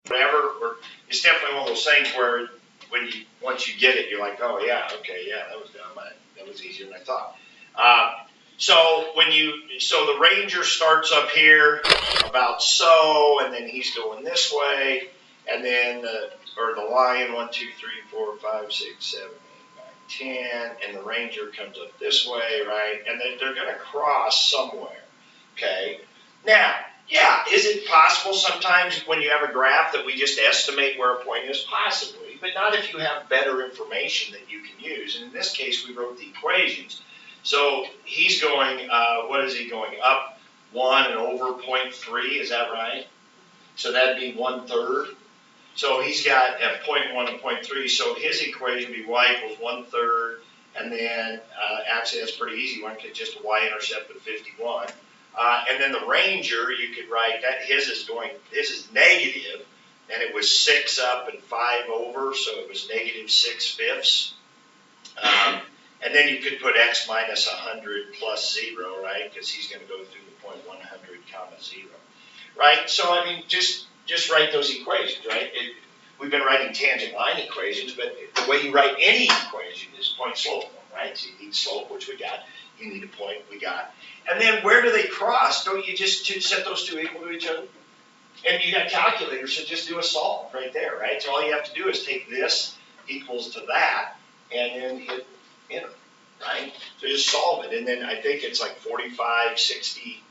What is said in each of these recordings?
whatever, or it's definitely one of those things where once you get it, you're like, oh yeah, okay, yeah, that was dumb. That was easier than I thought. So the ranger starts up here about so, and then he's going this way, and then the lion 1, 2, 3, 4, 5, 6, 7, 8, 9, 10, and the ranger comes up this way, right? And then they're going to cross somewhere. Okay. Now, yeah, is it possible sometimes when you have a graph that we just estimate where a point is? Possibly, but not if you have better information that you can use. And in this case, we wrote the equations. So he's going, what is he going? Up 1 and over 0.3, is that right? So that'd be 1/3. So he's got at 0.1 and 0.3, so his equation would be y equals 1/3, and then actually that's a pretty easy one because just a y-intercept of 51. And then the ranger, you could write that his is negative, and it was 6 up and 5 over, so it was negative 6/5. And then you could put x minus 100 plus 0, right? Because he's going to go through the point 100 comma 0, right? So I mean, just write those equations, right? We've been writing tangent line equations, but the way you write any equation is point slope, right? So you need slope, which we got. You need a point, we got. And then where do they cross? Don't you just set those two equal to each other? And you got a calculator, so just do a solve right there, right? So all you have to do is take this equals to that, and then hit enter, right? So just solve it, and then I think it's like 45, 60,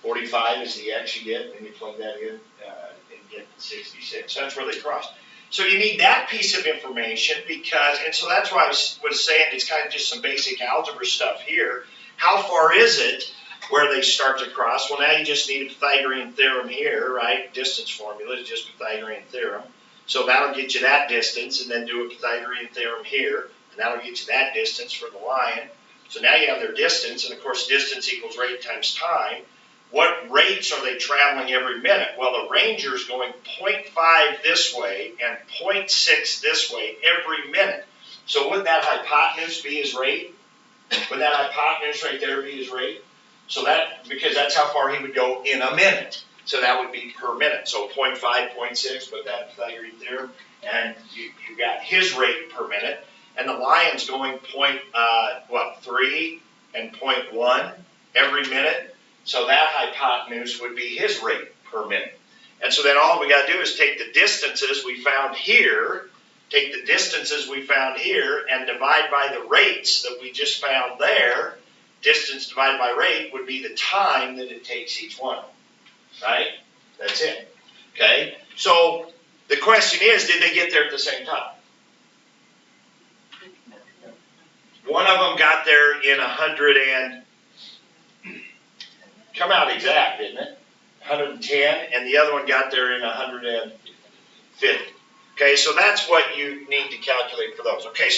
45 is the x you get, and you plug that in and get 66. So that's where they cross. So you need that piece of information and so that's why I was saying it's kind of just some basic algebra stuff here. How far is it where they start to cross? Well, now you just need a Pythagorean theorem here, right? Distance formula is just Pythagorean theorem. So that'll get you that distance, and then do a Pythagorean theorem here, and that'll get you that distance for the lion. So now you have their distance, and of course distance equals rate times time. What rates are they traveling every minute? Well, the ranger's going 0.5 this way and 0.6 this way every minute. So would that hypotenuse be his rate? Would that hypotenuse right there be his rate? So because that's how far he would go in a minute. So that would be per minute. So 0.5, 0.6, put that in Pythagorean theorem, and you got his rate per minute. And the lion's going 3 and 0.1 every minute. So that hypotenuse would be his rate per minute. And so then all we got to do is take the distances we found here, and divide by the rates that we just found there. Distance divided by rate would be the time that it takes each one, right? That's it, okay? So the question is, did they get there at the same time? One of them got there in 100 and, come out exact, didn't it? 110, and the other one got there in 150. Okay, so that's what you need to calculate for those. Okay,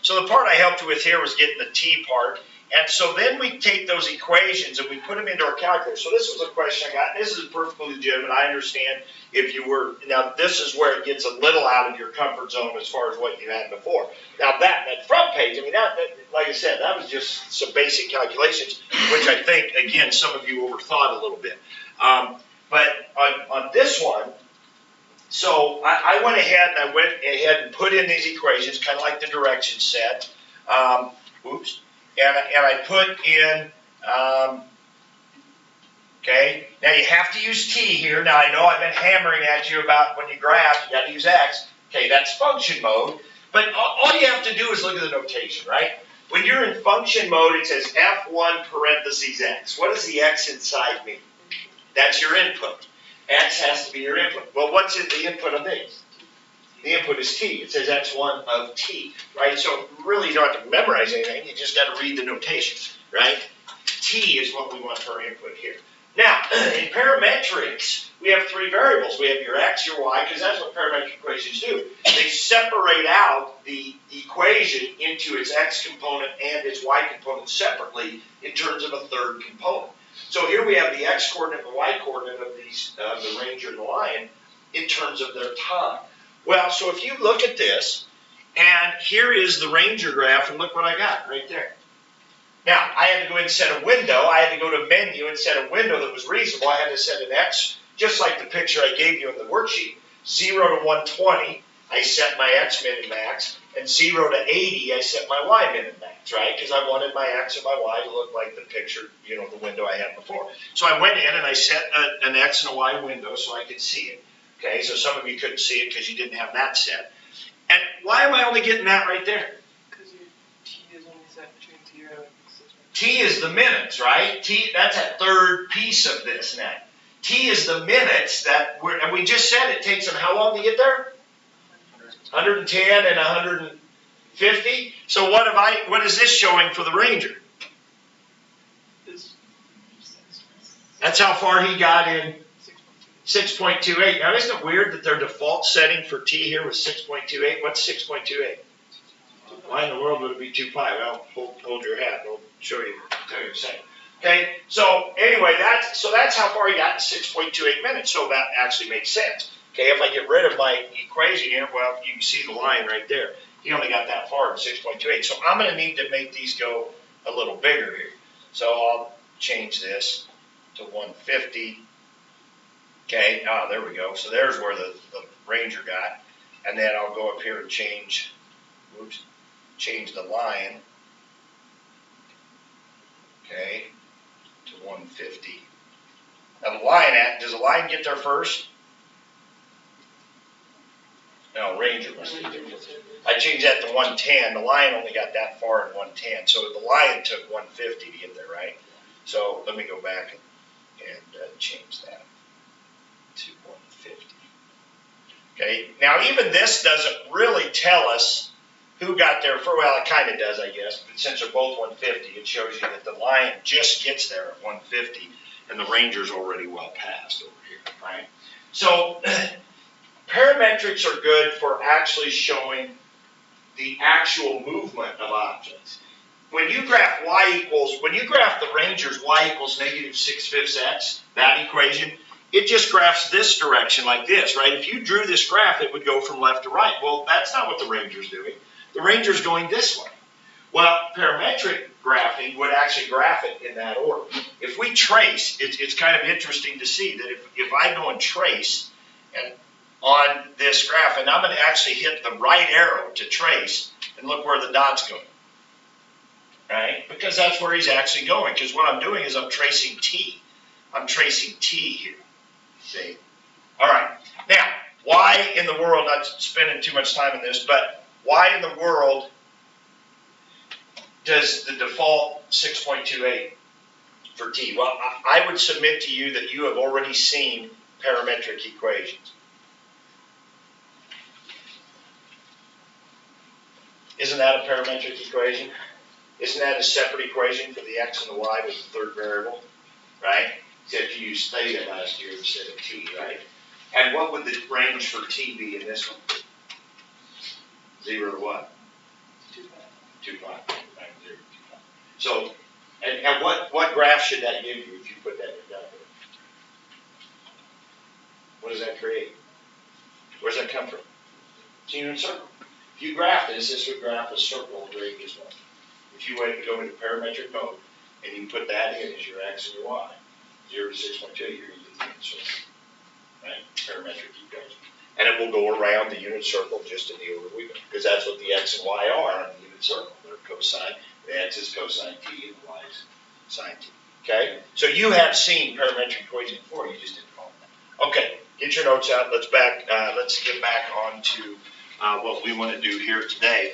so the part I helped you with here was getting the t part. And so then we take those equations and we put them into our calculator. So this was a question I got. This is perfectly legitimate. I understand if you were, now this is where it gets a little out of your comfort zone as far as what you had before. Now that front page, I mean, that like I said, that was just some basic calculations, which I think, again, some of you overthought a little bit. But on this one, so I went ahead and put in these equations, kind of like the direction set. Oops. And I put in, okay, now you have to use t here. Now I know I've been hammering at you about when you graph, you got to use x. Okay, that's function mode. But all you have to do is look at the notation, right? When you're in function mode, it says f1 parentheses x. What does the x inside mean? That's your input. X has to be your input. Well, what's in the input of these? The input is t. It says x1 of t, right? So really you don't have to memorize anything. You just got to read the notation, right? T is what we want for our input here. Now, in parametrics, we have 3 variables. We have your x, your y, because that's what parametric equations do. They separate out the equation into its x component and its y component separately in terms of a third component. So here we have the x coordinate and the y coordinate of the ranger and the lion in terms of their time. Well, so if you look at this, and here is the ranger graph, and look what I got right there. Now, I had to go and set a window. I had to go to menu and set a window that was reasonable. I had to set an x just like the picture I gave you in the worksheet. 0 to 120, I set my X min and max, and 0 to 80, I set my Y min and max, right? Because I wanted my X and my Y to look like the picture, the window I had before. So I went in and I set an X and a Y window so I could see it. Okay, so some of you couldn't see it because you didn't have that set. And why am I only getting that right there? Because your T is only set between 0 and 6. T is the minutes, right? T, that's that third piece of this now. T is the minutes and we just said it takes them how long to get there? 110 and 150. So what is this showing for the Ranger? That's how far he got in 6.28. Now isn't it weird that their default setting for T here was 6.28? What's 6.28? Why in the world would it be 2 pi? Well, hold your hat. We'll show you. Tell you in a second. Okay. So anyway, that's how far he got in 6.28 minutes. So that actually makes sense. Okay. If I get rid of my equation here, well, you can see the line right there. He only got that far in 6.28. So I'm going to need to make these go a little bigger here. So I'll change this to 150. Okay. Ah, there we go. So there's where the Ranger got. And then I'll go up here and change the line, okay, to 150. Now the line does the line get there first? No, Ranger must get there first. I changed that to 110. The line only got that far in 110. So the line took 150 to get there, right? So let me go back and change that to 150. Okay, now even this doesn't really tell us who got there for, well, it kind of does, I guess, but since they're both 150, it shows you that the Lion just gets there at 150, and the Ranger's already well past over here, right? So, parametrics are good for actually showing the actual movement of objects. When you graph the Ranger's Y equals -6/5 X, that equation, it just graphs this direction like this, right? If you drew this graph, it would go from left to right. Well, that's not what the Ranger's doing. The Ranger's going this way. Well, parametric graphing would actually graph it in that order. If we trace, it's kind of interesting to see that if I go and trace and on this graph, and I'm going to actually hit the right arrow to trace, and look where the dot's going, right? Because that's where he's actually going. Because what I'm doing is I'm tracing T. I'm tracing T here. See? All right. Now, why in the world, not spending too much time on this, but why in the world does the default 6.28 for T? Well, I would submit to you that you have already seen parametric equations. Isn't that a parametric equation? Isn't that a separate equation for the X and the Y with the third variable? Right? Except you used theta last year instead of T, right? And what would the range for T be in this one? 0 to what? 2 pi. 2 pi. Right, 0 to 2 pi. So, and what graph should that give you if you put that in your calculator? What does that create? Where does that come from? It's a unit circle. If you graph this would graph a circle of radius 1. If you wait to go into parametric mode and you put that in as your X and your Y, 0 to 6.2, you're using the unit circle. Right? Parametric equation. And it will go around the unit circle just in the order we go. Because that's what the X and Y are on the unit circle. They're cosine. The X is cosine T and the Y is sine T. Okay? So you have seen parametric equation before, you just didn't call it that. Okay, get your notes out. Let's get back on to what we want to do here today.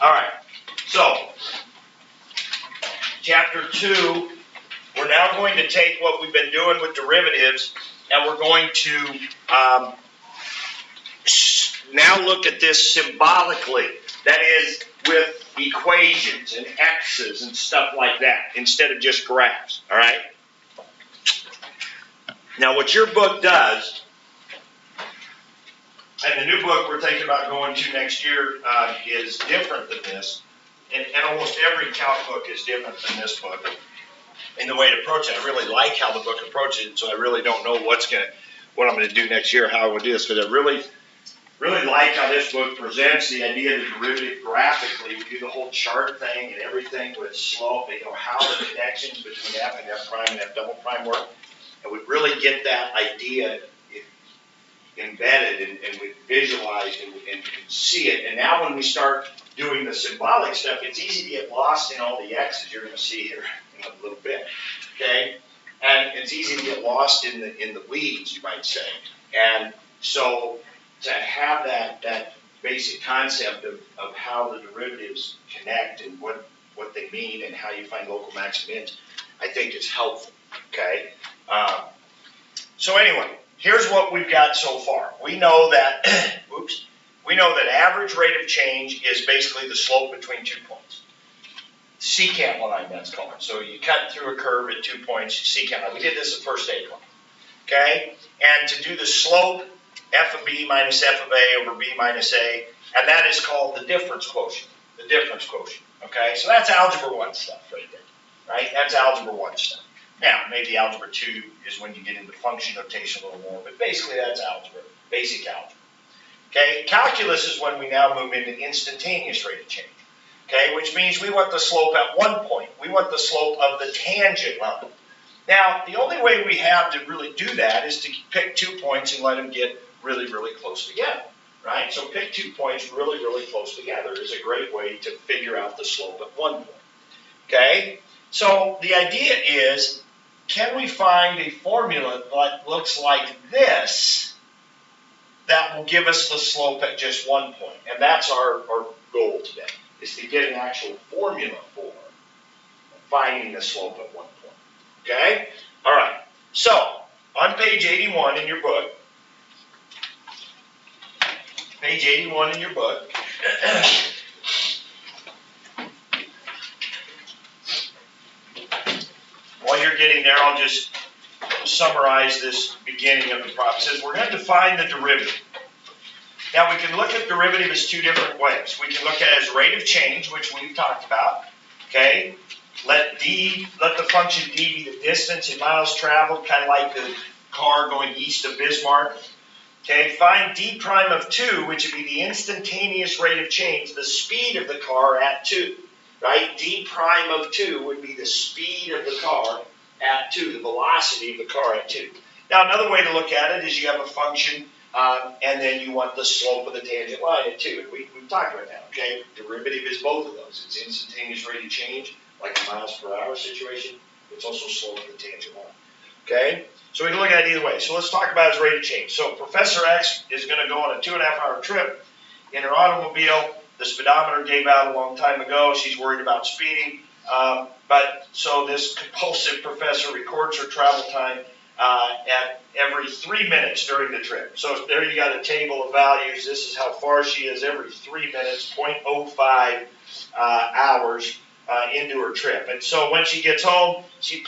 All right. So, Chapter 2, we're now going to take what we've been doing with derivatives, and we're going to now look at this symbolically. That is, with equations and x's and stuff like that, instead of just graphs, all right? Now, what your book does, and the new book we're thinking about going to next year is different than this. And almost every calc book is different than this book in the way to approach it. I really like how the book approaches it, so I really don't know what I'm going to do next year, how I would do this, but it really really like how this book presents the idea of the derivative graphically. We do the whole chart thing and everything with slope, how the connections between F and F prime and F double prime work. And we really get that idea embedded and we visualize and see it. And now when we start doing the symbolic stuff, it's easy to get lost in all the X's you're going to see here in a little bit. Okay? And it's easy to get lost in the weeds, you might say. And so to have that basic concept of how the derivatives connect and what they mean and how you find local max and mins, I think is helpful. Okay? So anyway, here's what we've got so far. We know that, we know that average rate of change is basically the slope between 2 points. Secant line, that's called. So you cut through a curve at 2 points, secant line. We did this at first aid class. Okay? And to do the slope, f of b minus f of a over b minus a, and that is called the difference quotient. The difference quotient. Okay? So that's algebra 1 stuff right there. Right? That's algebra 1 stuff. Now, maybe algebra 2 is when you get into function notation a little more, but basically that's algebra, basic algebra. Okay? Calculus is when we now move into instantaneous rate of change. Okay, which means we want the slope at 1 point. We want the slope of the tangent line. Now, the only way we have to really do that is to pick 2 points and let them get really, really close together, right? So pick 2 points really, really close together is a great way to figure out the slope at 1 point, okay? So the idea is, can we find a formula that looks like this that will give us the slope at just 1 point? And that's our goal today, is to get an actual formula for finding the slope at 1 point. Okay? All right. So, on page 81 in your book, while you're getting there, I'll just summarize this beginning of the problem. It says we're going to define the derivative. Now, we can look at derivative as 2 different ways. We can look at it as rate of change, which we've talked about. Okay? Let the function d be the distance in miles traveled, kind of like the car going east of Bismarck. Okay? Find d prime of 2, which would be the instantaneous rate of change, the speed of the car at 2. Right? D prime of 2 would be the speed of the car at 2, the velocity of the car at 2. Now, another way to look at it is you have a function and then you want the slope of the tangent line at 2. And we've talked about that, okay? Derivative is both of those. It's instantaneous rate of change, like a miles per hour situation. It's also slope of the tangent line, okay? So we can look at it either way. So let's talk about his rate of change. So Professor X is going to go on a 2.5-hour trip in her automobile. The speedometer gave out a long time ago. She's worried about speeding. So this compulsive professor records her travel time at every 3 minutes during the trip. So there you got a table of values. This is how far she is every 3 minutes, 0.05 hours into her trip. And so when she gets home, you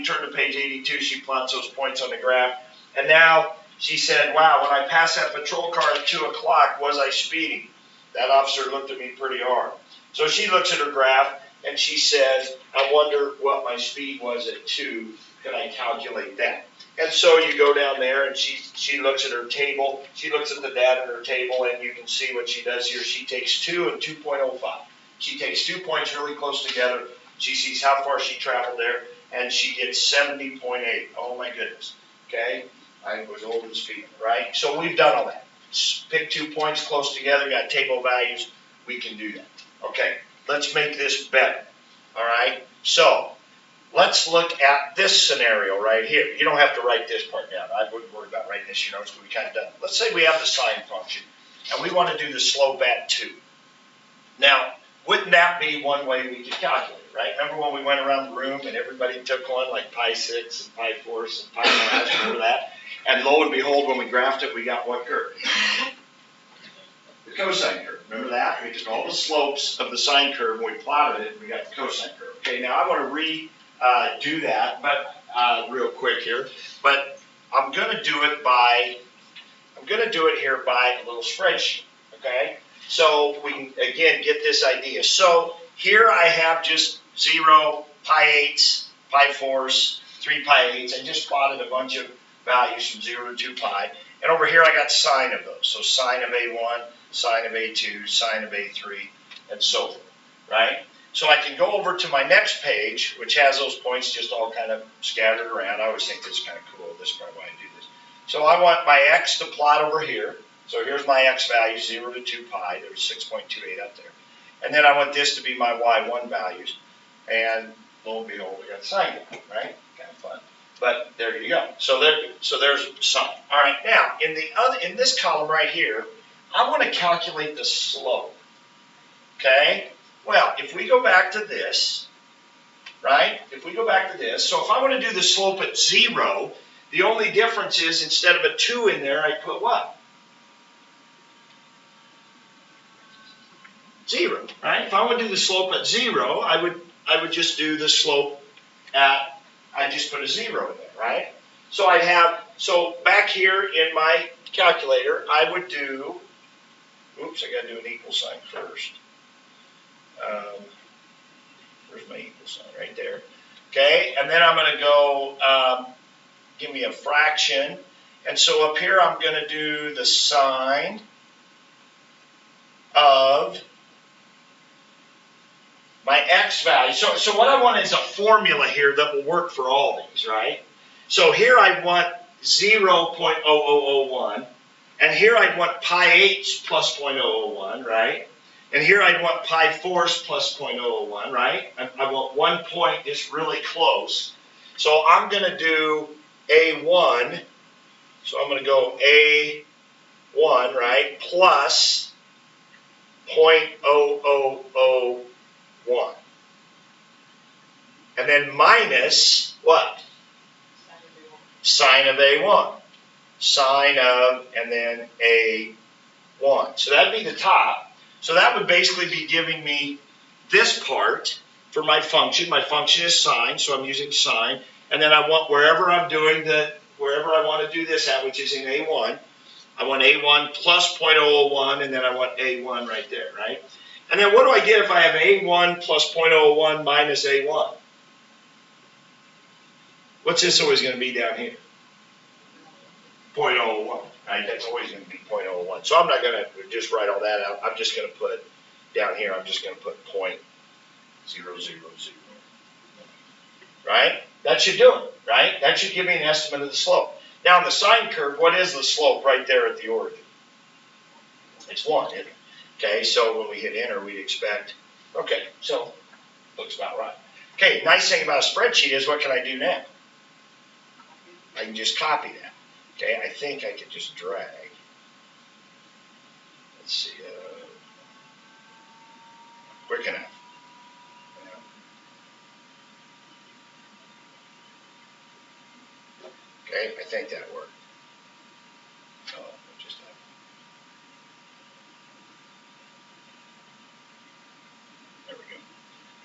turn to page 82, she plots those points on the graph. And now she said, wow, when I passed that patrol car at 2 o'clock, was I speeding? That officer looked at me pretty hard. So she looks at her graph and she says, I wonder what my speed was at 2. Can I calculate that? And so you go down there and she looks at her table. She looks at the data in her table and you can see what she does here. She takes 2 and 2.05. She takes 2 points really close together. She sees how far she traveled there and she gets 70.8. Oh my goodness. Okay? I was over the speed, right? So we've done all that. Pick 2 points close together, got table values. We can do that. Okay, let's make this better. All right? So let's look at this scenario right here. You don't have to write this part down. I wouldn't worry about writing this, but we kind of done. Let's say we have the sine function, and we want to do the slope at 2. Now, wouldn't that be one way we could calculate it, right? Remember when we went around the room and everybody took one, like pi 6 and pi 4 and pi 5, remember that? And lo and behold, when we graphed it, we got what curve? The cosine curve. Remember that? We took all the slopes of the sine curve and we plotted it, and we got the cosine curve. Okay, now I want to redo that, but real quick here. But I'm going to do it here by a little spreadsheet. Okay, so we can again get this idea. So here I have just 0, pi 8s, pi 4s, 3 pi 8s. I just plotted a bunch of values from 0 to 2 pi. And over here I got sine of those. So sine of A1, sine of A2, sine of A3, and so forth, right? So I can go over to my next page, which has those points just all kind of scattered around. I always think this is kind of cool. This is probably why I do this. So I want my x to plot over here. So here's my x value, 0 to 2 pi. There's 6.28 up there. And then I want this to be my y1 values. And lo and behold, we got sine, right? Kind of fun. But there you go. So there's sine. All right, now in this column right here, I want to calculate the slope. Okay? Well, if we go back to this, right? If we go back to this, so if I want to do the slope at 0, the only difference is instead of a 2 in there, I put what? 0, right? If I want to do the slope at 0, I would just do the slope at, I just put a 0 in there, right? So back here in my calculator, I would do, oops, I got to do an equal sign first. Where's my equal sign? Right there. Okay, and then I'm going to go, give me a fraction. And so up here I'm going to do the sine of my x value. So what I want is a formula here that will work for all these, right? So here I want 0.0001, and here I'd want pi 8 plus 0.001, right? And here I'd want pi 4 plus 0.001, right? I want 1 point that's really close. So I'm going to do A1. So I'm going to go A1, right, plus 0.0001. And then minus what? Sine of A1. Sine of, and then A1. So that'd be the top. So that would basically be giving me this part for my function. My function is sine, so I'm using sine. And then I want wherever I'm doing wherever I want to do this at, which is in A1, I want A1 plus 0.001, and then I want A1 right there, right? And then what do I get if I have A1 plus 0.001 minus A1? What's this always going to be down here? 0.01, right? That's always going to be 0.01. So I'm not going to just write all that out. I'm just going to put down here, I'm just going to put 0.000. Right? That should do it, right? That should give me an estimate of the slope. Now, on the sine curve, what is the slope right there at the origin? It's 1, isn't it? Okay, so when we hit enter, we'd expect, okay, so looks about right. Okay, nice thing about a spreadsheet is what can I do now? I can just copy that. Okay, I think I could just drag. Let's see, quick enough. Okay, I think that worked. Oh, just that. There we go.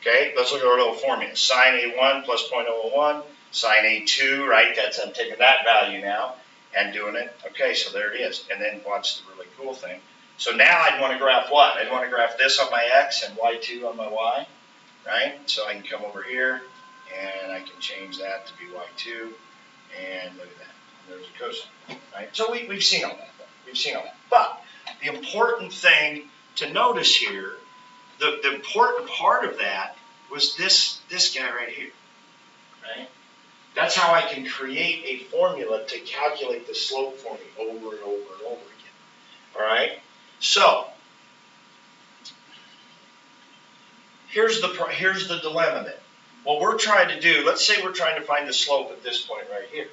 Okay, let's look at our little formula. Sine A1 plus 0.001, sine A2, right? I'm taking that value now and doing it. Okay, so there it is. And then watch the really cool thing. So now I'd want to graph what? I'd want to graph this on my x and y2 on my y, right? So I can come over here and I can change that to be y2. And look at that. There's a cosine, right? So we've seen all that. We've seen all that. But the important thing to notice here, the important part of that was this guy right here, right? That's how I can create a formula to calculate the slope for me over and over and over again. All right? So here's the dilemma then. What we're trying to do, let's say we're trying to find the slope at this point right here.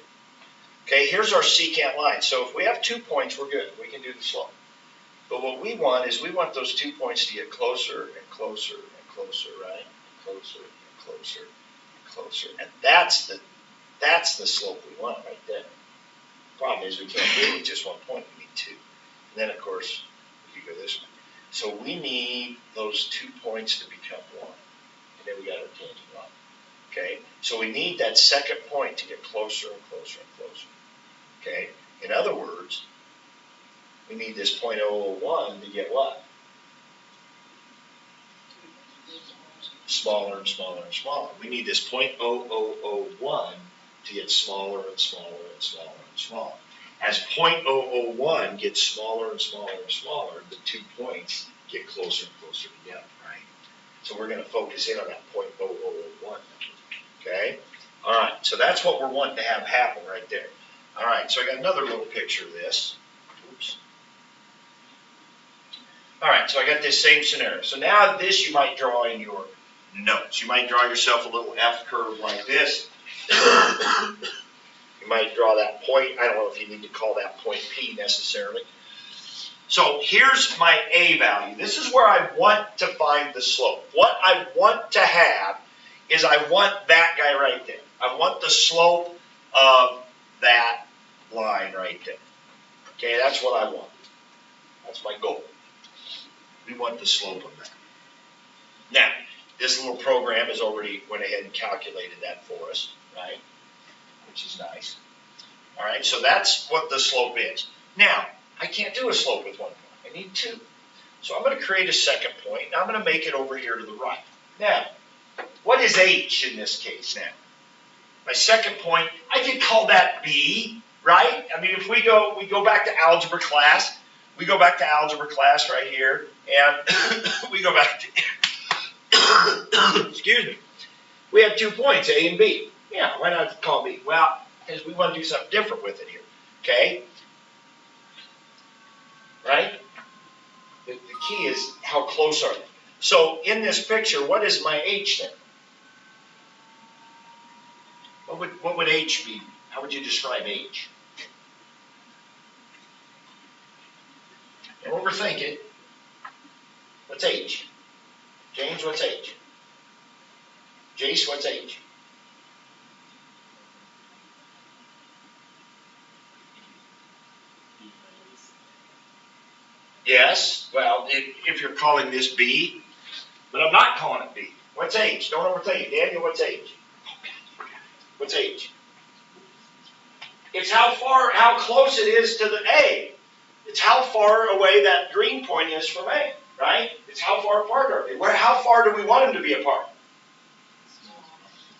Okay, here's our secant line. So if we have 2 points, we're good. We can do the slope. But what we want is we want those 2 points to get closer and closer and closer, right? Closer and closer and closer. And that's the slope we want right there. Problem is we can't do it with just 1 point. We need 2. And then, of course, we could go this way. So we need those 2 points to become 1. And then we got our tangent line. Okay, so we need that second point to get closer and closer and closer. Okay, in other words, we need this 0.001 to get what? Smaller and smaller and smaller. We need this 0.0001 to get smaller and smaller and smaller and smaller. As 0.001 gets smaller and smaller and smaller, the 2 points get closer and closer together, right? So we're going to focus in on that 0.0001. Okay? All right, so that's what we're wanting to have happen right there. All right, so I got another little picture of this. Oops. All right, so I got this same scenario. So now this you might draw in your notes. You might draw yourself a little F curve like this. You might draw that point. I don't know if you need to call that point P necessarily. So here's my A value. This is where I want to find the slope. What I want to have is I want that guy right there. I want the slope of that line right there. Okay, that's what I want. That's my goal. We want the slope of that. Now, this little program has already went ahead and calculated that for us, right? Which is nice. All right, so that's what the slope is. Now, I can't do a slope with 1 point. I need 2. So I'm going to create a second point, and I'm going to make it over here to the right. Now, what is H in this case now? My second point, I could call that B, right? I mean, if we go back to algebra class, right here, and we go back to, excuse me, we have 2 points, A and B. Yeah, why not call B? Well, because we want to do something different with it here, okay? Right? The key is how close are they? So in this picture, what is my H then? What would H be? How would you describe H? Don't overthink it. What's H? James, what's H? Jace, what's H? Yes, well, if you're calling this B, but I'm not calling it B. What's H? Don't overthink it. Daniel, what's H? What's H? It's how close it is to the A. It's how far away that green point is from A, right? It's how far apart are they? How far do we want them to be apart?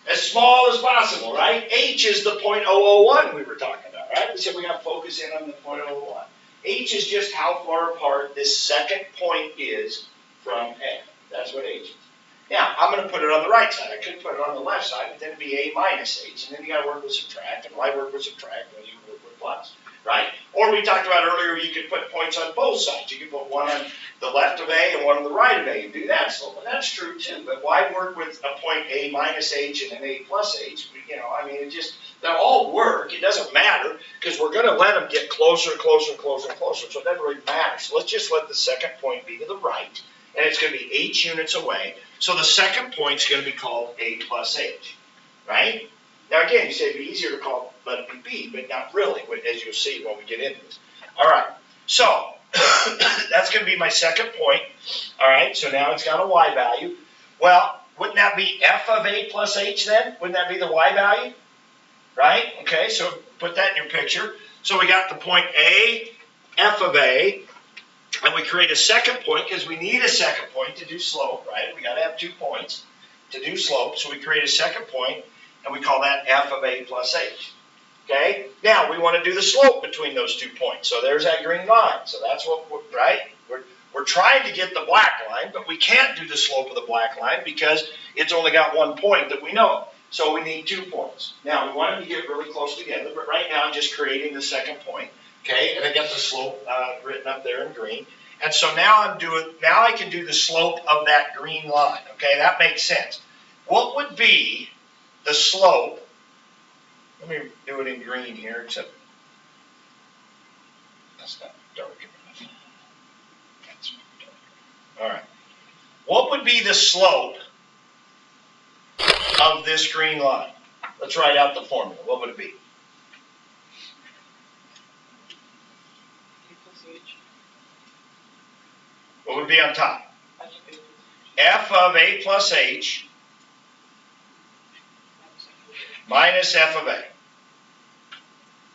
As small as possible, right? H is the 0.001 we were talking about, right? We said we got to focus in on the 0.001. H is just how far apart this second point is from A. That's what H is. Now, I'm going to put it on the right side. I could put it on the left side, but then it'd be A minus H, and then you got to work with subtract, and why work with subtract when you can work with plus, right? Or we talked about earlier, you could put points on both sides. You could put one on the left of A and one on the right of A and do that slope, and that's true too. But why work with a point A minus H and an A plus H? I mean, they'll all work. It doesn't matter because we're going to let them get closer and closer and closer and closer, so it doesn't really matter. So let's just let the second point be to the right, and it's going to be H units away. So the second point's going to be called A plus H, right? Now again, you say it'd be easier to let it be B, but not really, as you'll see when we get into this. All right, so that's going to be my second point. All right, so now it's got a Y value. Well, wouldn't that be F of A plus H then? Wouldn't that be the Y value? Right? Okay, so put that in your picture. So we got the point A, F of A, and we create a second point because we need a second point to do slope, right? We got to have 2 points to do slope, so we create a second point, and we call that F of A plus H. Okay? Now, we want to do the slope between those 2 points. So there's that green line. So that's what, right? We're trying to get the black line, but we can't do the slope of the black line because it's only got 1 point that we know. So we need 2 points. Now, we want them to get really close together, but right now I'm just creating the second point. Okay? And I got the slope written up there in green. And so now I can do the slope of that green line. Okay? That makes sense. What would be the slope? Let me do it in green here, except that's not dark enough. That's dark. All right. What would be the slope of this green line? Let's write out the formula. What would it be? A plus H. What would be on top? F of A plus H minus F of A.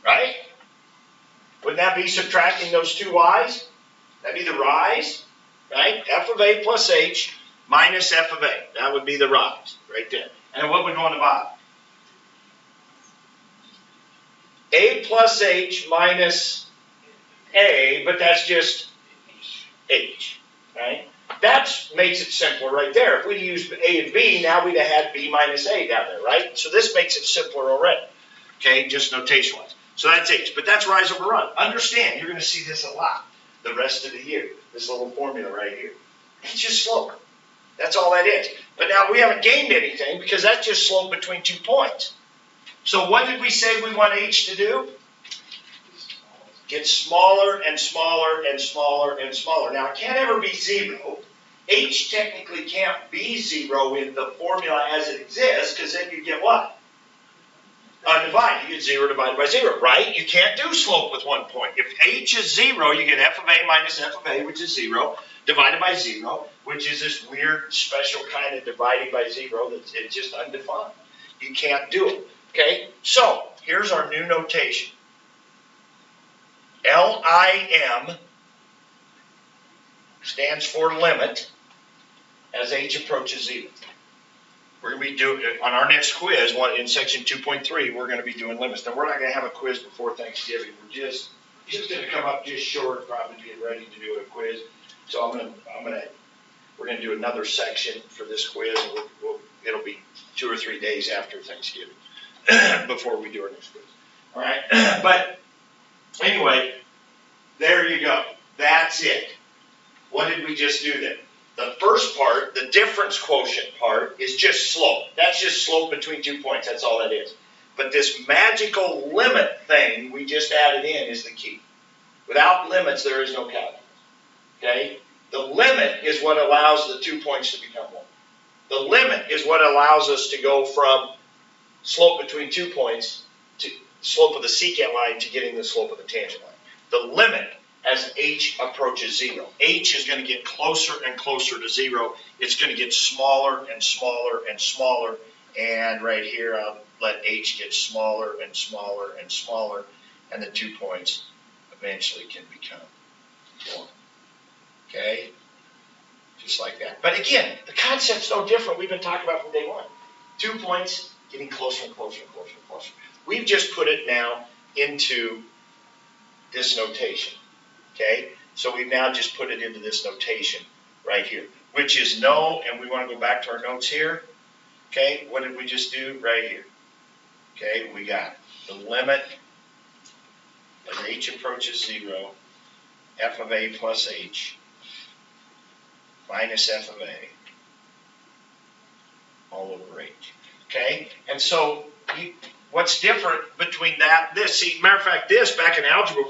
Right? Wouldn't that be subtracting those 2 Y's? That'd be the rise, right? F of A plus H minus F of A. That would be the rise right there. And what would go on the bottom? A plus H minus A, but that's just H, right? That makes it simpler right there. If we'd used A and B, now we'd have had B minus A down there, right? So this makes it simpler already, okay, just notation-wise. So that's H, but that's rise over run. Understand, you're going to see this a lot the rest of the year, this little formula right here. It's just slope. That's all that is. But now we haven't gained anything because that's just slope between 2 points. So what did we say we want H to do? Get smaller and smaller and smaller and smaller. Now, it can't ever be 0. H technically can't be 0 in the formula as it exists, because then you get what? Undivided. You get 0 divided by 0, right? You can't do slope with 1 point. If H is 0, you get f of A minus f of A, which is 0, divided by 0, which is this weird, special kind of dividing by 0 that's it's just undefined. You can't do it, okay? So, here's our new notation. LIM stands for limit as H approaches 0. We're going to be doing, on our next quiz, in section 2.3, we're going to be doing limits. Now, we're not going to have a quiz before Thanksgiving. We're just going to come up just short of probably being ready to do a quiz. So we're going to do another section for this quiz. It'll be 2 or 3 days after Thanksgiving before we do our next quiz. All right, but anyway, there you go. That's it. What did we just do then? The first part, the difference quotient part, is just slope. That's just slope between 2 points. That's all that is. But this magical limit thing we just added in is the key. Without limits, there is no calculus. Okay? The limit is what allows the 2 points to become 1. The limit is what allows us to go from slope between 2 points to slope of the secant line to getting the slope of the tangent line. The limit as H approaches 0. H is going to get closer and closer to 0. It's going to get smaller and smaller and smaller. And right here, I'll let H get smaller and smaller and smaller. And the 2 points eventually can become 1. Okay? Just like that. But again, the concept's no different. We've been talking about from day one. 2 points getting closer and closer and closer and closer. We've just put it now into this notation. Okay? So we've now just put it into this notation right here, which is no, and we want to go back to our notes here. Okay? What did we just do right here? Okay? We got the limit as H approaches 0, f of A plus H minus f of A all over H. Okay? And so what's different between that and this? See, matter of fact, this, back in algebra,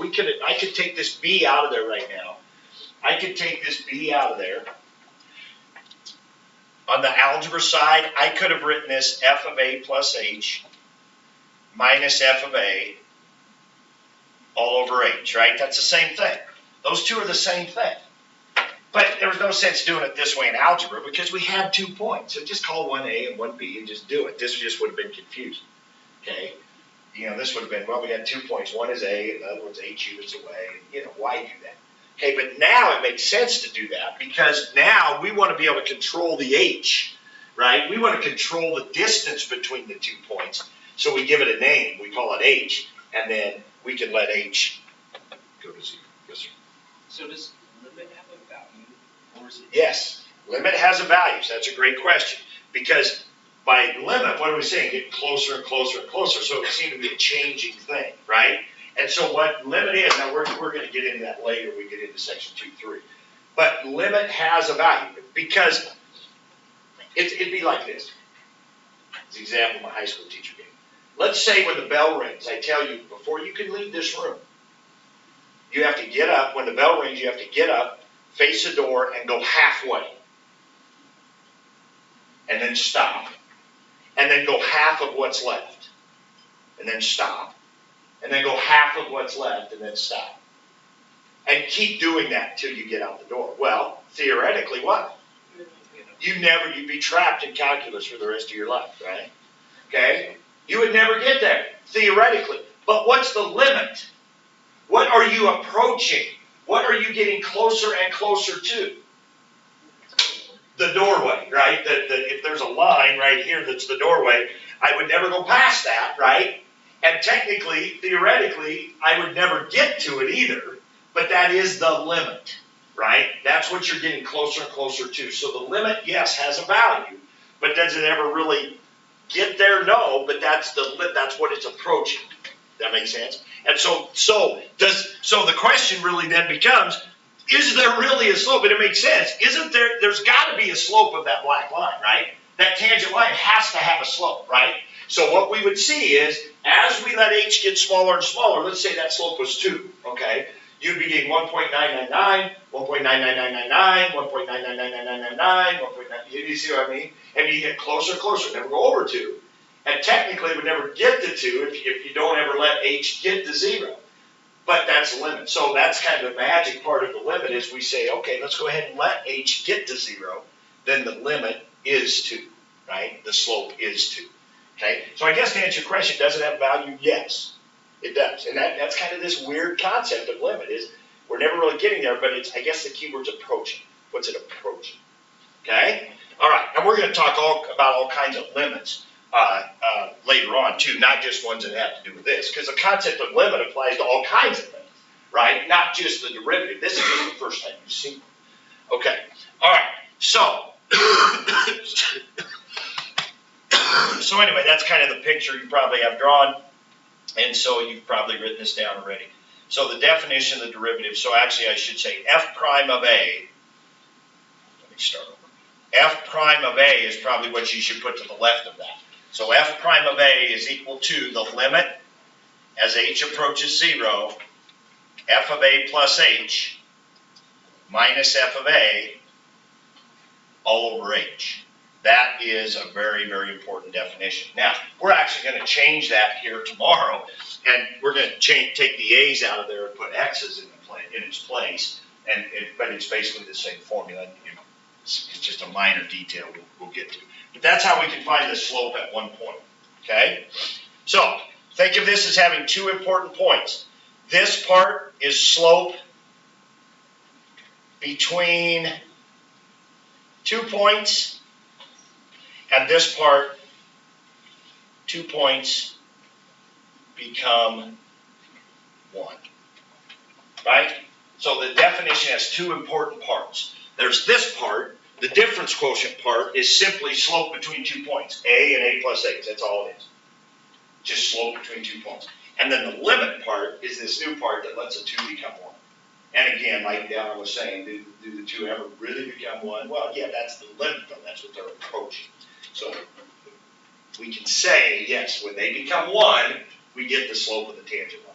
I could take this B out of there right now. I could take this B out of there. On the algebra side, I could have written this f of A plus H minus f of A all over H, right? That's the same thing. Those two are the same thing. But there was no sense doing it this way in algebra because we had 2 points. So just call one A and one B and just do it. This just would have been confusing. Okay? You know, this would have been, well, we got 2 points. One is A and the other one's H units away. And, you know, why do that? Okay, but now it makes sense to do that because now we want to be able to control the H, right? We want to control the distance between the 2 points. So we give it a name. We call it H. And then we can let H go to 0. Yes, sir. So does limit have a value? Or is it? Yes, limit has a value. So that's a great question. Because by limit, what are we saying? Get closer and closer and closer. So it would seem to be a changing thing, right? And so what limit is, now we're going to get into that later when we get into section 2.3. But limit has a value because it'd be like this. It's an example my high school teacher gave. Let's say when the bell rings, I tell you, before you can leave this room, you have to get up. When the bell rings, you have to get up, face the door, and go halfway. And then stop. And then go half of what's left. And then stop. And then go half of what's left, and then stop. And keep doing that till you get out the door. Well, theoretically, what? You'd be trapped in calculus for the rest of your life, right? Okay? You would never get there, theoretically. But what's the limit? What are you approaching? What are you getting closer and closer to? The doorway, right? If there's a line right here that's the doorway, I would never go past that, right? And technically, theoretically, I would never get to it either, but that is the limit, right? That's what you're getting closer and closer to. So the limit, yes, has a value, but does it ever really get there? No, but that's what it's approaching. That makes sense? And so the question really then becomes, is there really a slope? And it makes sense. Isn't there, there's got to be a slope of that black line, right? That tangent line has to have a slope, right? So what we would see is, as we let h get smaller and smaller, let's say that slope was 2, okay? You'd be getting 1.999, 1.99999, 1.9999999, 1.9, you see what I mean? And you get closer and closer, never go over 2. And technically, it would never get to 2 if you don't ever let h get to 0. But that's the limit. So that's kind of the magic part of the limit is we say, okay, let's go ahead and let h get to 0. Then the limit is 2, right? The slope is 2. Okay? So I guess to answer your question, does it have value? Yes, it does. And that's kind of this weird concept of limit is we're never really getting there, but it's, I guess the key word's approaching. What's it approaching? Okay? All right. And we're going to talk about all kinds of limits later on too, not just ones that have to do with this, because the concept of limit applies to all kinds of things, right? Not just the derivative. This is just the first time you've seen one. Okay. All right. So anyway, that's kind of the picture you probably have drawn, and so you've probably written this down already. So the definition of the derivative, so actually I should say f prime of a, let me start over. F prime of a is probably what you should put to the left of that. So f prime of a is equal to the limit as h approaches 0, f of a plus h minus f of a all over h. That is a very, very important definition. Now, we're actually going to change that here tomorrow, and we're going to take the a's out of there and put x's in its place, but it's basically the same formula. You know, it's just a minor detail we'll get to. But that's how we can find the slope at one point, okay? So, think of this as having 2 important points. This part is slope between 2 points, and this part, 2 points become 1, right? So the definition has 2 important parts. There's this part, the difference quotient part is simply slope between 2 points, a and a plus h, that's all it is. Just slope between 2 points. And then the limit part is this new part that lets a 2 become 1. And again, like Dallin was saying, do the 2 ever really become 1? Well, yeah, that's the limit though, that's what they're approaching. So we can say, yes, when they become 1, we get the slope of the tangent line.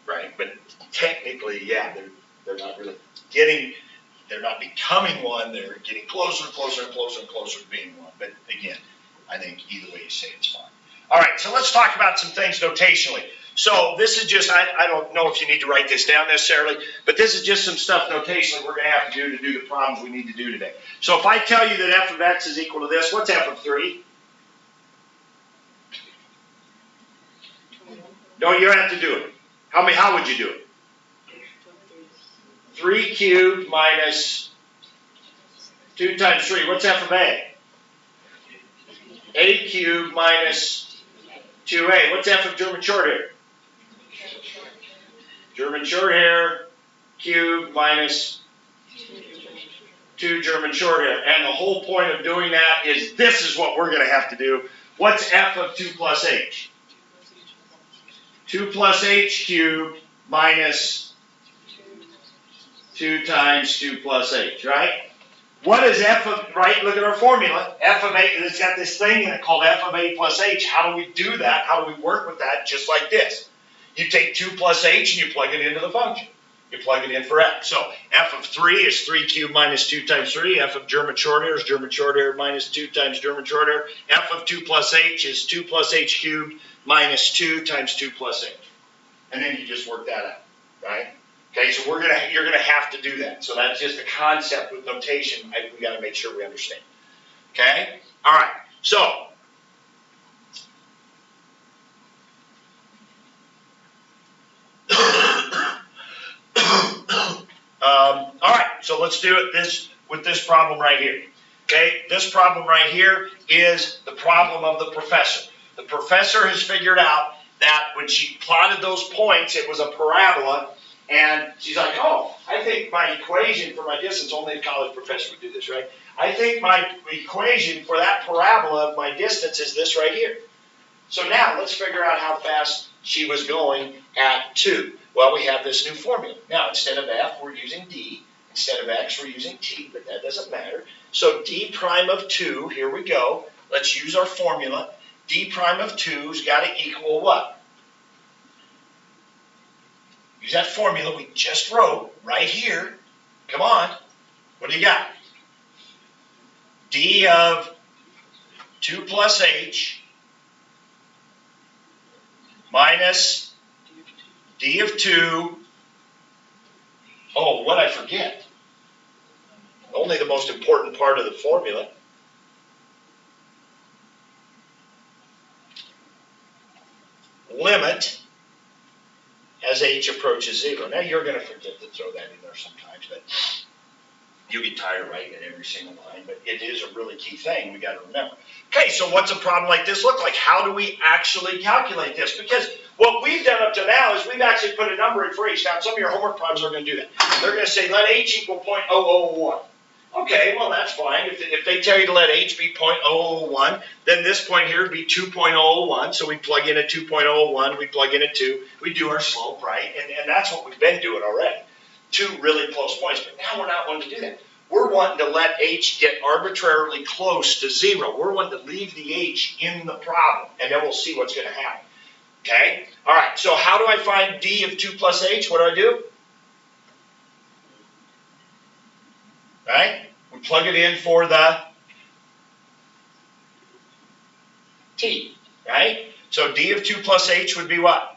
Right? But technically, yeah, they're not really they're not becoming 1, they're getting closer and closer and closer and closer to being 1. But again, I think either way you say it's fine. All right, so let's talk about some things notationally. So this is just, I don't know if you need to write this down necessarily, but this is just some stuff notationally we're going to have to do the problems we need to do today. So if I tell you that f of x is equal to this, what's f of 3? No, you don't have to do it. How would you do it? 3 cubed minus 2 times 3. What's f of a? A cubed minus 2a. What's f of German short hair? German short hair cubed minus 2 German short hair. And the whole point of doing that is this is what we're going to have to do. What's f of 2 plus h? 2 plus h cubed minus 2 times 2 plus h, right? What is f of, right, look at our formula. F of a, it's got this thing in it called f of a plus h. How do we do that? How do we work with that? Just like this. You take 2 plus h and you plug it into the function. You plug it in for x. So f of 3 is 3 cubed minus 2 times 3. F of German short hair is German short hair minus 2 times German short hair. F of 2 plus h is 2 plus h cubed minus 2 times 2 plus h. And then you just work that out, right? Okay, so you're gonna have to do that. So that's just a concept with notation. We got to make sure we understand. Okay, all right. So all right. So let's do it with this problem right here. Okay, this problem right here is the problem of the professor. The professor has figured out that when she plotted those points, it was a parabola, and she's like, oh, I think my equation for my distance, only a college professor would do this, right? I think my equation for that parabola of my distance is this right here. So now let's figure out how fast she was going at 2. Well, we have this new formula. Now, instead of f, we're using d. Instead of x, we're using t, but that doesn't matter. So d prime of 2, here we go. Let's use our formula. D prime of 2's got to equal what? Use that formula we just wrote right here. Come on. What do you got? D of 2 plus h minus d of 2. Oh, what I forget? Only the most important part of the formula. Limit as h approaches 0. Now you're going to forget to throw that in there sometimes, but you get tired of writing it every single line, but it is a really key thing we got to remember. Okay, so what's a problem like this look like? How do we actually calculate this? Because what we've done up to now is we've actually put a number in for h. Now, some of your homework problems are going to do that. They're going to say, let h equal 0.001. Okay, well, that's fine. If they tell you to let h be 0.001, then this point here would be 2.001. So we plug in a 2.001, we plug in a 2, we do our slope, right? And that's what we've been doing already. 2 really close points, but now we're not wanting to do that. We're wanting to let h get arbitrarily close to 0. We're wanting to leave the h in the problem, and then we'll see what's going to happen. Okay? All right, so how do I find d of 2 plus h? What do? Right? We plug it in for the t, right? So d of 2 plus h would be what?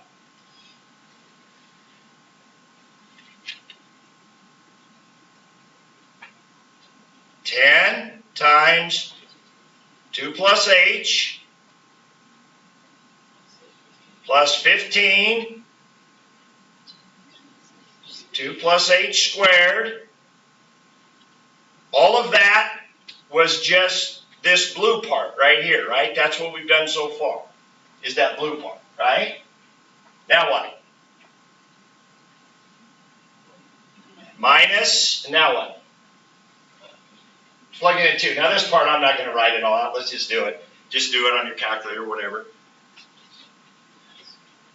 Times 2 plus h plus 15, 2 plus h squared. All of that was just this blue part right here, right? That's what we've done so far, is that blue part, right? Now what? Minus, and now what? Plug it in 2. Now this part I'm not going to write it all out. Let's just do it. Just do it on your calculator, whatever.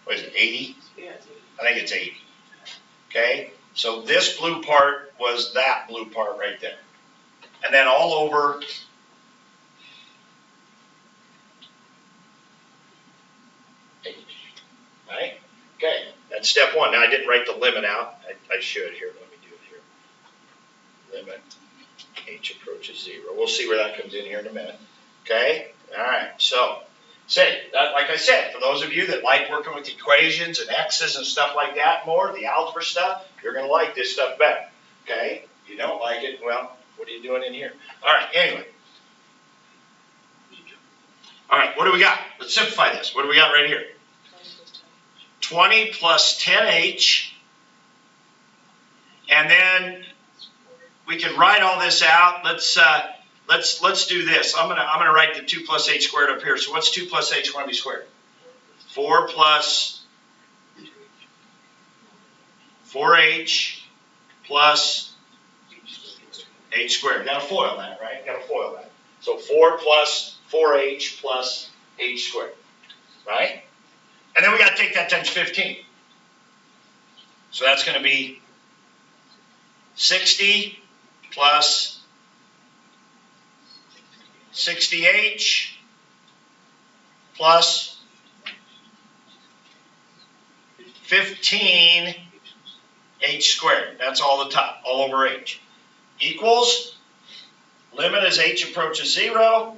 What is it, 80? Yeah, it's I think it's 80. Okay? So this blue part was that blue part right there. And then all over h. Right? Okay. That's step 1. Now I didn't write the limit out. I should here. Let me do it here. Limit h approaches 0. We'll see where that comes in here in a minute. Okay? All right. So, like I said, for those of you that like working with equations and x's and stuff like that more, the algebra stuff, you're going to like this stuff better. Okay? If you don't like it, well, what are you doing in here? All right. Anyway. All right. What do we got? Let's simplify this. What do we got right here? 20 plus 10h. And then we can write all this out. Let's do this. I'm gonna write the 2 plus h squared up here. So what's 2 plus h going to be squared? 4 plus 4h plus h squared. Got to FOIL that, right? Got to FOIL that. So 4 plus 4h plus h squared, right? And then we got to take that times 15. So that's going to be 60 plus 60h plus 15h squared. That's all the top, all over h. Equals, limit as h approaches 0.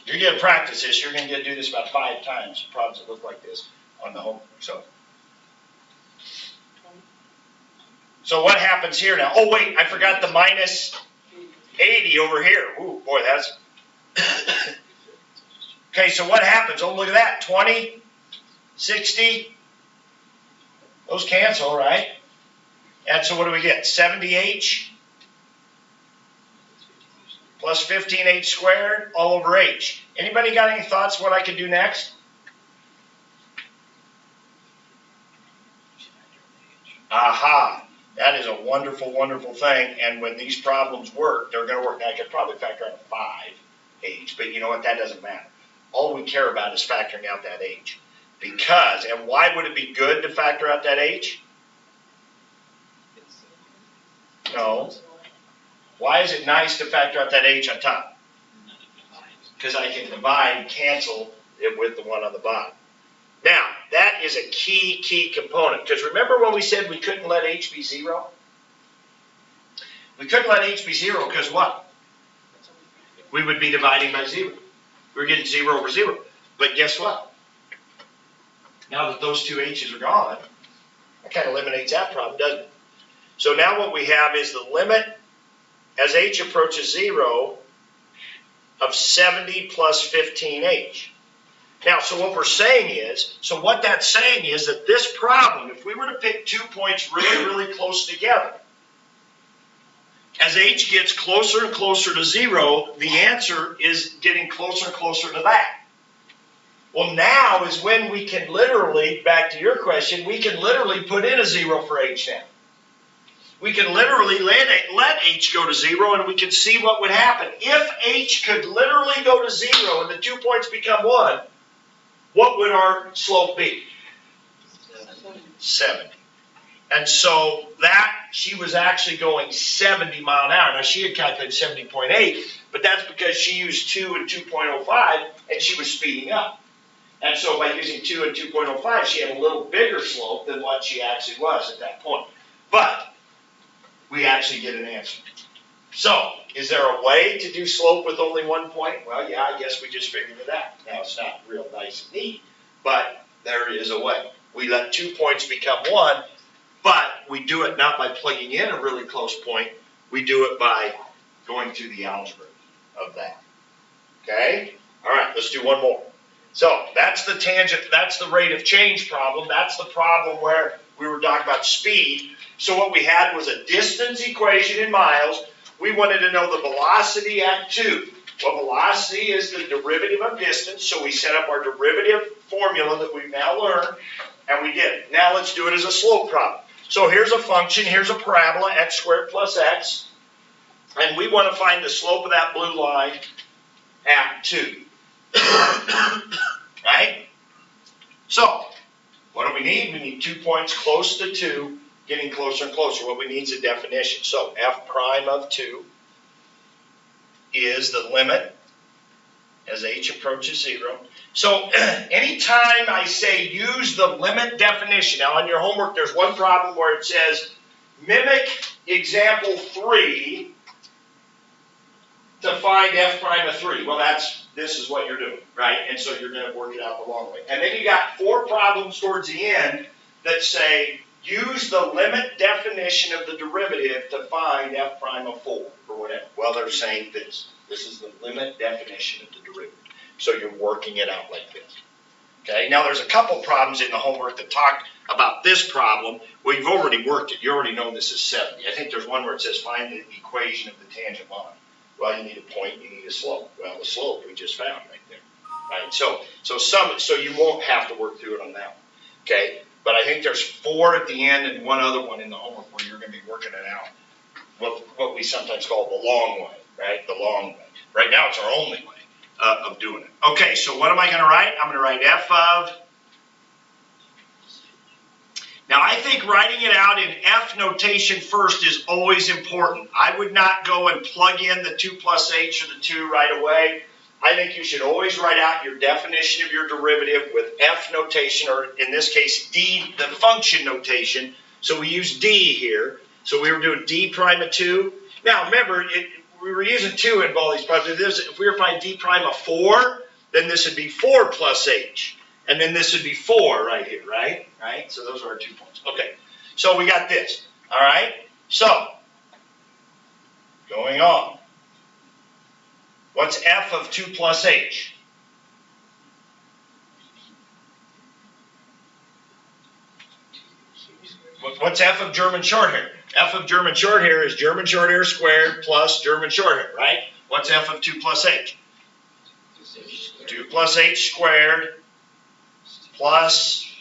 You're going to practice this. You're going to do this about 5 times. Problems that look like this on the homework. So what happens here now? Oh, wait, I forgot the minus 80 over here. Ooh, boy, that's... Okay, so what happens? Oh, look at that. 20, 60. Those cancel, right? And so what do we get? 70h plus 15h squared all over h. Anybody got any thoughts what I could do next? Aha, that is a wonderful, wonderful thing. And when these problems work, they're going to work. Now, I could probably factor out 5h, but you know what? That doesn't matter. All we care about is factoring out that h. Because, and why would it be good to factor out that h? No. Why is it nice to factor out that h on top? Because I can divide and cancel it with the one on the bottom. Now, that is a key component. Because remember when we said we couldn't let h be 0? We couldn't let h be 0 because what? We would be dividing by 0. We're getting 0 over 0. But guess what? Now that those two h's are gone, that kind of eliminates that problem, doesn't it? So now what we have is the limit as h approaches 0 of 70 plus 15h. Now, so what we're saying is, so what that's saying is that this problem, if we were to pick 2 points really close together, as h gets closer and closer to 0, the answer is getting closer and closer to that. Well, now is when we can literally, back to your question, we can literally put in a 0 for h now. We can literally let h go to 0 and we can see what would happen. If h could literally go to 0 and the 2 points become 1, what would our slope be? 70. And so that, she was actually going 70 mile an hour. Now she had calculated 70.8, but that's because she used 2 and 2.05 and she was speeding up. And so by using 2 and 2.05, she had a little bigger slope than what she actually was at that point. But we actually get an answer. So, is there a way to do slope with only 1 point? Well, yeah, I guess we just figured it out. Now, it's not real nice and neat, but there is a way. We let 2 points become 1, but we do it not by plugging in a really close point. We do it by going through the algebra of that. Okay? All right, let's do one more. So, that's the tangent, that's the rate of change problem. That's the problem where we were talking about speed. So what we had was a distance equation in miles. We wanted to know the velocity at 2. Well, velocity is the derivative of distance, so we set up our derivative formula that we've now learned, and we did it. Now let's do it as a slope problem. So here's a function, here's a parabola, x squared plus x, and we want to find the slope of that blue line at 2. Right? So, what do we need? We need 2 points close to 2, getting closer and closer. What we need is a definition. So, f prime of 2 is the limit as h approaches 0. So, anytime I say use the limit definition, now on your homework there's one problem where it says mimic example 3 to find f prime of 3. Well, this is what you're doing, right? And so you're going to work it out the long way. And then you got 4 problems towards the end that say use the limit definition of the derivative to find f prime of 4 or whatever. Well, they're saying this. This is the limit definition of the derivative. So you're working it out like this. Okay, now there's a couple problems in the homework that talk about this problem. Well, you've already worked it. You already know this is 70. I think there's one where it says find the equation of the tangent line. Well, you need a point, you need a slope. Well, the slope we just found right there. Right? So you won't have to work through it on that one. Okay? But I think there's 4 at the end and one other one in the homework where you're going to be working it out. What we sometimes call the long way, right? The long way. Right now it's our only way of doing it. Okay, so what am I going to write? I'm going to write f of. Now I think writing it out in f notation first is always important. I would not go and plug in the 2 plus h or the 2 right away. I think you should always write out your definition of your derivative with f notation, or in this case d, the function notation. So we use d here. So we were doing d prime of 2. Now remember, we were using 2 in all these problems. If we were finding d prime of 4, then this would be 4 plus h. And then this would be 4 right here, right? Right? So those are our 2 points. Okay. So we got this. All right? So, going on. What's f of 2 plus h? What's f of German short hair? F of German short hair is German short hair squared plus German short hair, right? What's f of 2 plus h? Just H squared. 2 plus h squared plus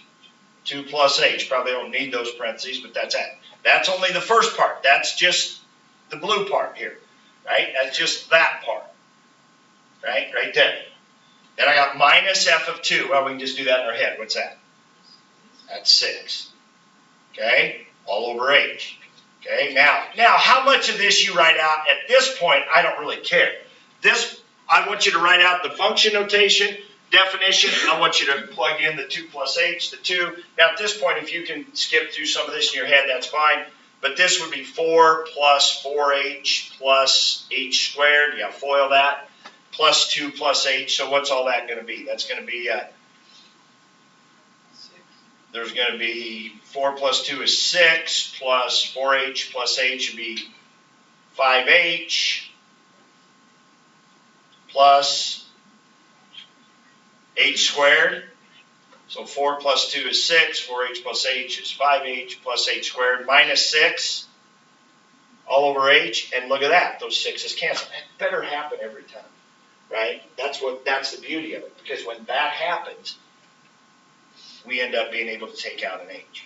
2 plus h. Probably don't need those parentheses, but that's it. That's only the first part. That's just the blue part here, right? That's just that part, right? Right there. Then I got minus f of 2. Well, we can just do that in our head. What's that? That's 6. Okay? All over h. Okay? Now, how much of this you write out at this point, I don't really care. This, I want you to write out the function notation, definition. I want you to plug in the 2 plus h, the 2. Now, at this point, if you can skip through some of this in your head, that's fine. But this would be 4 plus 4h plus h squared. Yeah, FOIL that. Plus 2 plus h. So what's all that going to be? That's going to be, 6. there's going to be 4 plus 2 is 6, plus 4h plus h would be 5h, plus h squared. So 4 plus 2 is 6, 4h plus h is 5h plus h squared minus 6 all over h. And look at that, those 6's cancel. That better happen every time, right? That's the beauty of it, because when that happens, we end up being able to take out an h.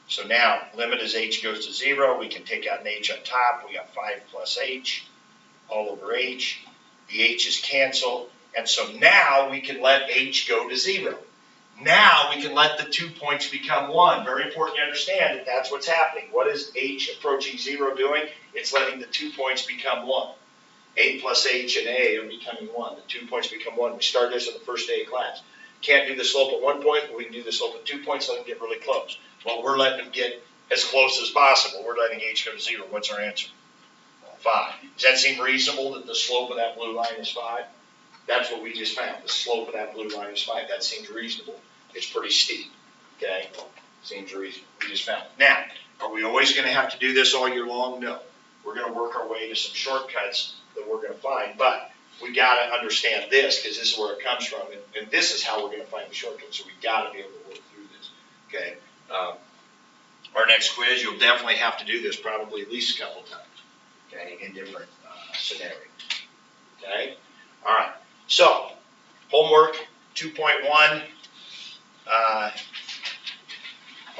So now, limit as h goes to 0, we can take out an h on top. We got 5 plus h all over h. The h's cancel, and so now we can let h go to 0. Now we can let the 2 points become 1. Very important to understand that that's what's happening. What is h approaching 0 doing? It's letting the 2 points become 1. A plus h and a are becoming 1. The 2 points become 1. We started this on the first day of class. Can't do the slope at 1 point, but we can do the slope at 2 points, let them get really close. Well, we're letting them get as close as possible. We're letting h go to 0. What's our answer? 5. Does that seem reasonable that the slope of that blue line is 5? That's what we just found. The slope of that blue line is 5. That seems reasonable. It's pretty steep. Okay? Seems reasonable. We just found it. Now, are we always going to have to do this all year long? No. We're going to work our way to some shortcuts that we're going to find. But we got to understand this, because this is where it comes from. And this is how we're going to find the shortcuts. So we got to be able to work through this. Okay? Our next quiz, you'll definitely have to do this probably at least a couple times. Okay? In different scenarios. Okay? All right. So, homework 2.1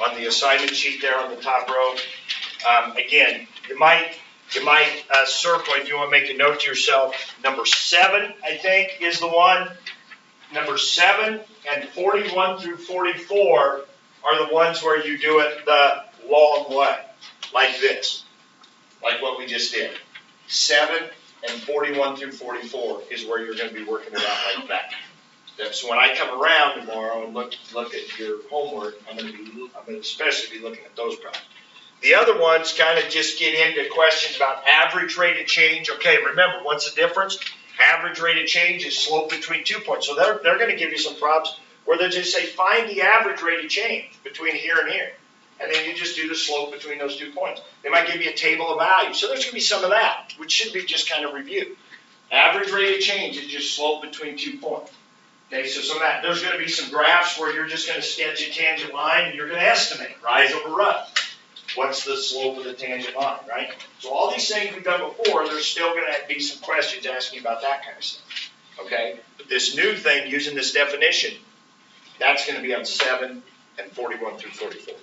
on the assignment sheet there on the top row. Again, you might circle, if you want to make a note to yourself, number 7, I think, is the one. Number 7 and 41 through 44 are the ones where you do it the long way, like this, like what we just did. 7 and 41 through 44 is where you're going to be working it out like that. So when I come around tomorrow and look at your homework, I'm going to especially be looking at those problems. The other ones kind of just get into questions about average rate of change. Okay, remember, what's the difference? Average rate of change is slope between 2 points. So they're going to give you some problems where they just say, find the average rate of change between here and here. And then you just do the slope between those 2 points. They might give you a table of values. So there's going to be some of that, which should be just kind of review. Average rate of change is just slope between 2 points. Okay, so some of that. There's going to be some graphs where you're just going to sketch a tangent line and you're going to estimate rise over run. What's the slope of the tangent line, right? So all these things we've done before, there's still going to be some questions asking about that kind of stuff. Okay, but this new thing using this definition, that's going to be on 7 and 41 through 44.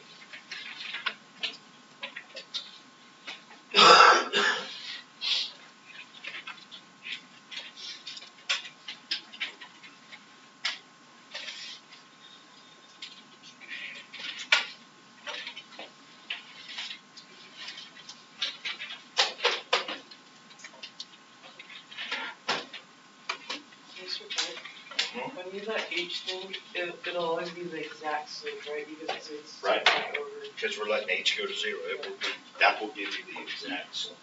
When you that h thing, it'll always be the exact slope, right? Because it's Right. over. Because we're letting h go to 0. That will give you the exact slope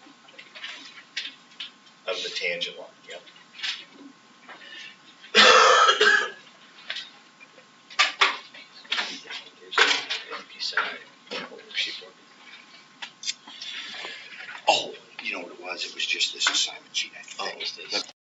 of the tangent line. Yep. Oh, you know what it was? It was just this assignment sheet, I think.